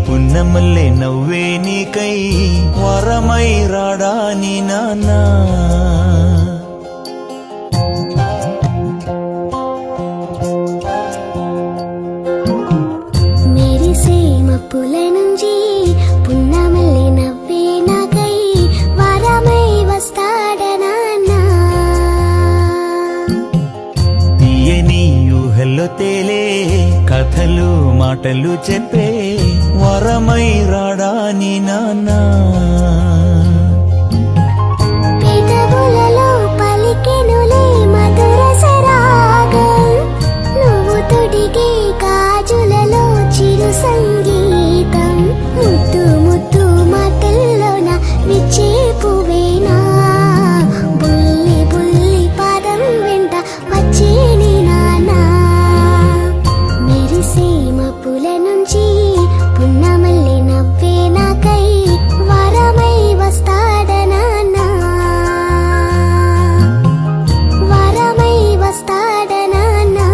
పున్నమల్లె నవ్వే నీకై వరమై రాడాని నాన్నా మెరిసే మప్పుల నుంచి పున్నమల్లి నవ్వే నాకై వరమై వస్తాడనాన్నా తీయని ఊహల్లో తేలే కథలు మాటలు చెప్పే వరమై రాడాని నాన్నా పెదవులలో పలికెనులే మధుర సరాగం నువ్వు తొడిగే గాజులలో చిరు సంగీతం ముద్దు ముద్దు మాటల్లోన విచ్చే పువ్వేనా బుల్లి బుల్లి పాదం వెంట వచ్చేని నానా మెరిసే మప్పుల నుంచి పున్నమల్లి నవ్వే నాకై వరమై వస్తాడనాన్నా వరమై వస్తాడనాన్నా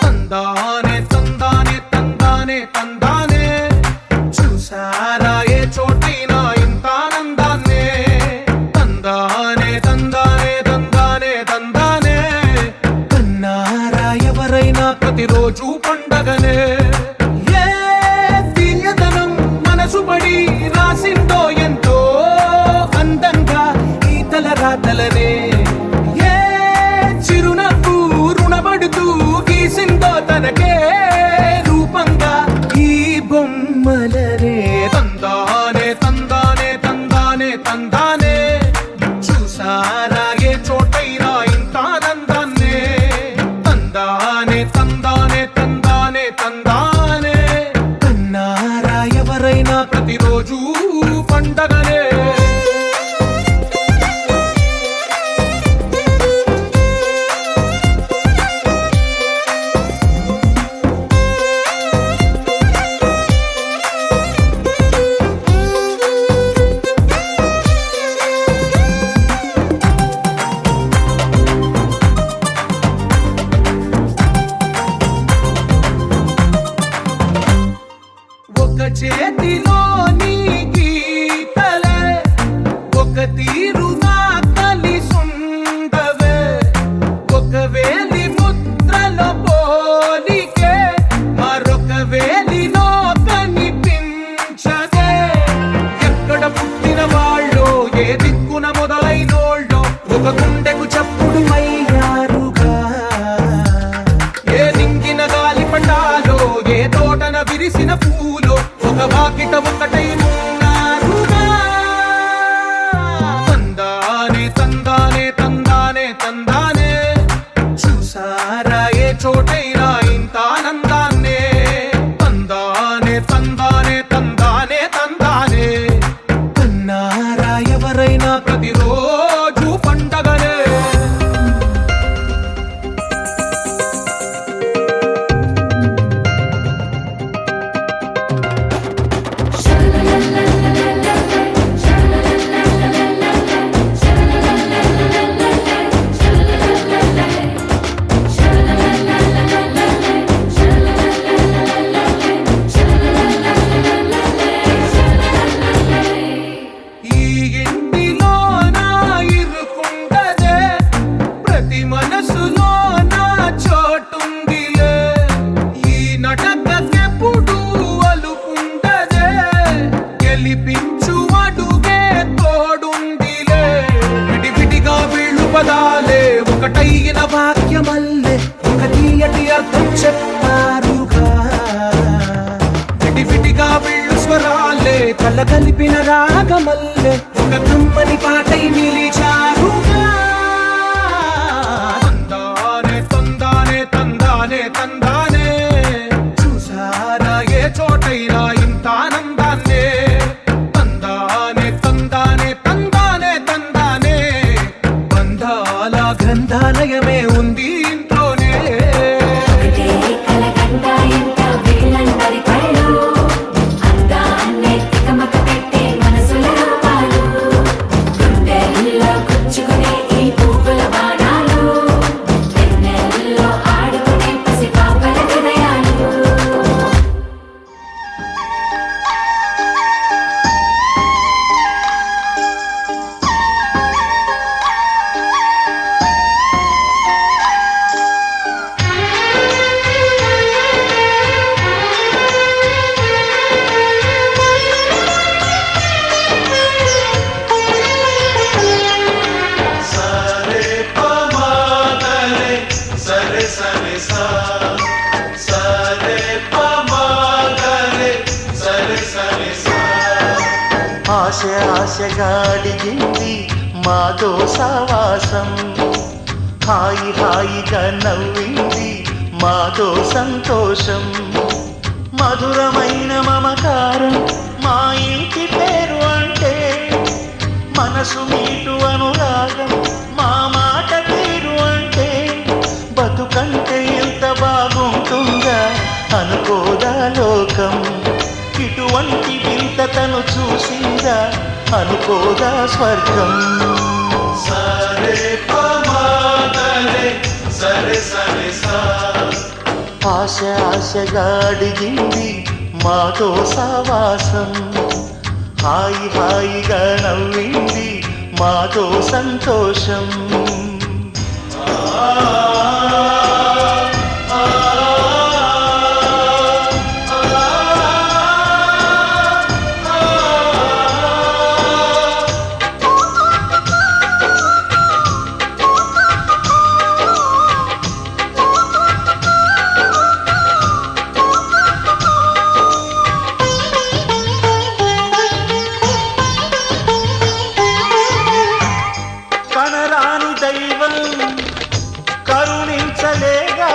తందానే తందానే తందానే తందానే చూసారా ఏ చోటైనా ఇంత ఆనందాన్నే తందానే తందానే తందానే తందానే కన్నారా ఎవరైనా ప్రతిరోజు పండగనే ఏ తీయదనం మనసు పడి రాసిందో ఎంతో అందంగా ఈ తల రాతలనే ఏ చిరునవ్వు రుణపడుతూ గీసిందో తనకే రూపంగా ఈ బొమ్మలనే తందానే తందానే తందానే తందానే చూసారా ఏ చోటైనా ఇంత ఆనందాన్నే తందానే తందానే తందానే తందానే కన్నారా ఎవరైనా ప్రతిరోజు పండగనే వేయించు అడుగే తోడుందిలే విడివిడిగా వీళ్ళు పదాలే ఒకటైన వాక్యమల్లే ఒక తీయటి అర్థం చెప్పారుగా విడివిడిగా వీళ్ళు స్వరాలే కల కలిపిన రాగమల్లే ఒక కమ్మని పాటై నిలిచారుగా తందానే తందానే తందానే తందానే చూసారా ఏ చోటైనా ఇంత ఆనందాన్నే తందానే తందానే తందానే తందానే బంధాల గ్రంథాలయమే ఉంది ఇంట్లోనే ఒకటే కలగంట ఎంత వీళ్ళందరి కళ్ళు అందాన్నే తికమక పెట్టే మనసుల రూపాలు గుండెల్లో గుచ్చుకునే ఈ పువ్వుల బాణాలు వెన్నెల్లో ఆడుకునే పసిపాపల హృదయాలు ఆశ ఆశగాడిగింది మాతో సావాసం హాయి హాయిగా నవ్వింది మాతో సంతోషం మధురమైన మమకారం మా ఇంటి పేరు అంటే మనసు మీటు అనురాగం మా మాట తీరు అంటే బతుకంటే ఎంత బాగుంటుందా అనుకోదా లోకం ఇటువంటి వింత తను చూసిందా అనుకోదా స్వర్గం సరే పమాదరే సరే సరే సా ఆశ ఆశగా అడిగింది మాతో సావాసం హాయి హాయిగా నవ్వింది మాతో సంతోషం కనరాని దైవం కరుణించలేగా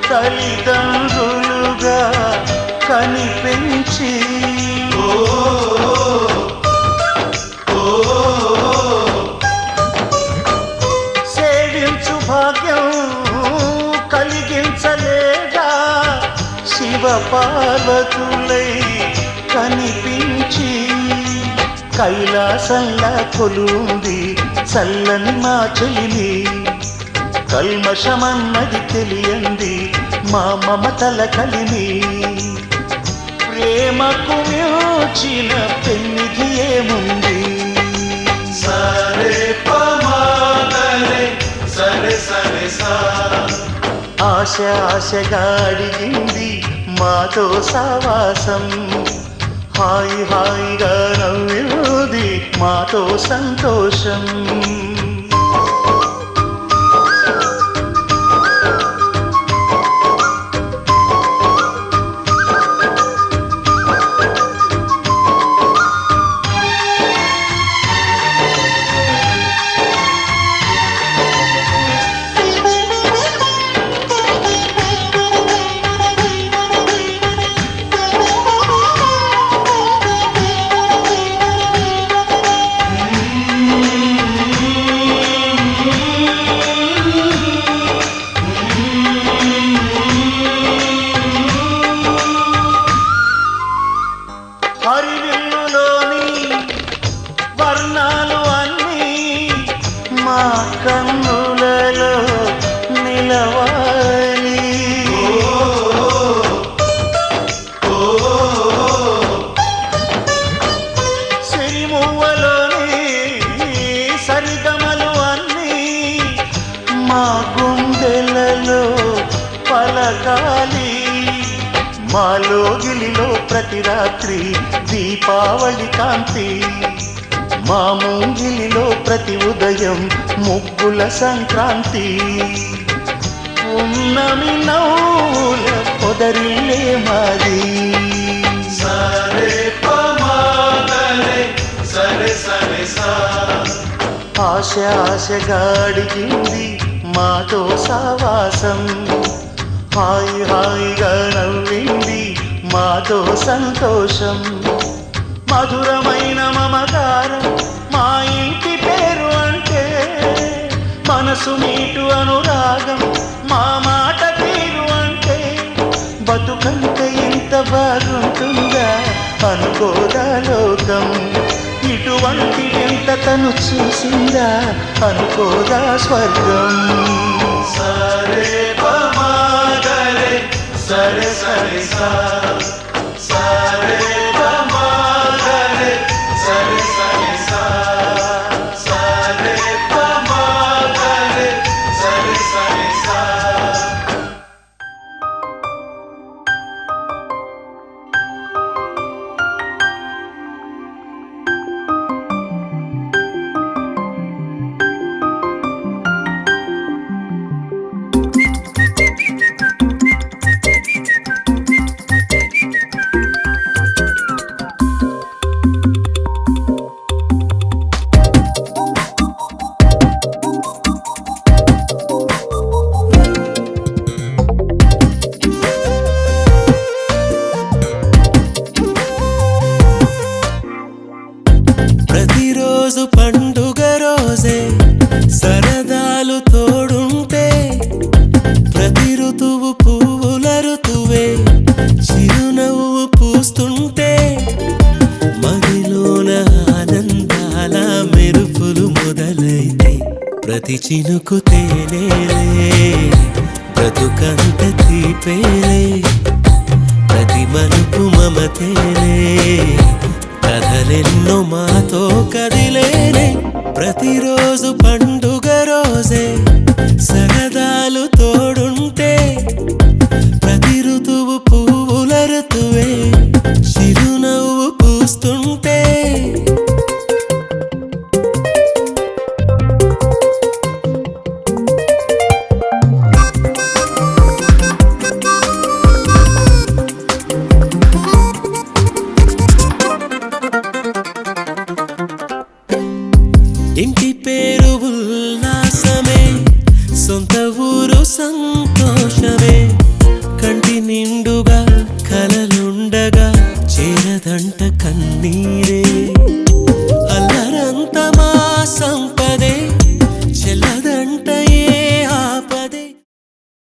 తల్లిదండ్రులుగా కనిపించి సేవించు భాగ్యం కలిగించలేగా శివ పార్వతులై కనిపించి కైలాసంలా కొలుంది చల్లని మా చెలిమి కల్మషమన్నది తెలియంది మా మమతల కలిమి ప్రేమకు మించిన పెన్నిధి ఏముంది సరే పమాదరే సరే సరే సా ఆశ ఆశగా అడిగింది మాతో సావాసం హాయి హాయిగా నవ్వింది మాతో సంతోషం హరివిల్లులోని వర్ణాలు అన్నీ మా కన్నులలో నిలవాలి సిరిమువ్వలోని సరిగమలు అన్నీ మా గుండెలలో పలకాలి మాలో గిలిలో ప్రతి రాత్రి దీపావళి కాంతి మా ముంగిలిలో ప్రతి ఉదయం ముగ్గుల సంక్రాంతి ఉన్నమి నవ్వుల పొదరిల్లే మాది సరే పమాగలే సరే సరే సా ఆశ ఆశగా అడిగింది మాతో సావాసం హాయి హాయిగా నవ్వింది మాతో సంతోషం మధురమైన మమకారం మా ఇంటి పేరు అంటే మనసు మీటు అనురాగం మా మాట తీరు అంటే బతుకంత ఎంత బాగుంటుందా అనుకోదా లోకం ఇటువంటి ఎంత తను చూసిందా అనుకోదా స్వర్గం సరే పమాగలే సరే సరే సా సరే పమాగలే సరే సరే సా సరే పమాగలే సరే సరే సా ప్రతిరోజు పండుగ రోజే సరదాలు తోడుంటే ప్రతి ఋతువు పువ్వుల ఋతువే చిరునవ్వు పూస్తుంటే మదిలోన ఆనందాల మెరుపులు మొదలైతే ప్రతి చినుకు తేనేలే బ్రతుకంత తీపేలే ప్రతి మలుపు మమతేలే కథలెన్నో మాతో కదిలేనే ప్రతిరోజు పండుగ రోజే సరదాలు తోడుంటే ప్రతి ఋతువు పువ్వుల ఋతువే చిరునవ్వు పూస్తుంటే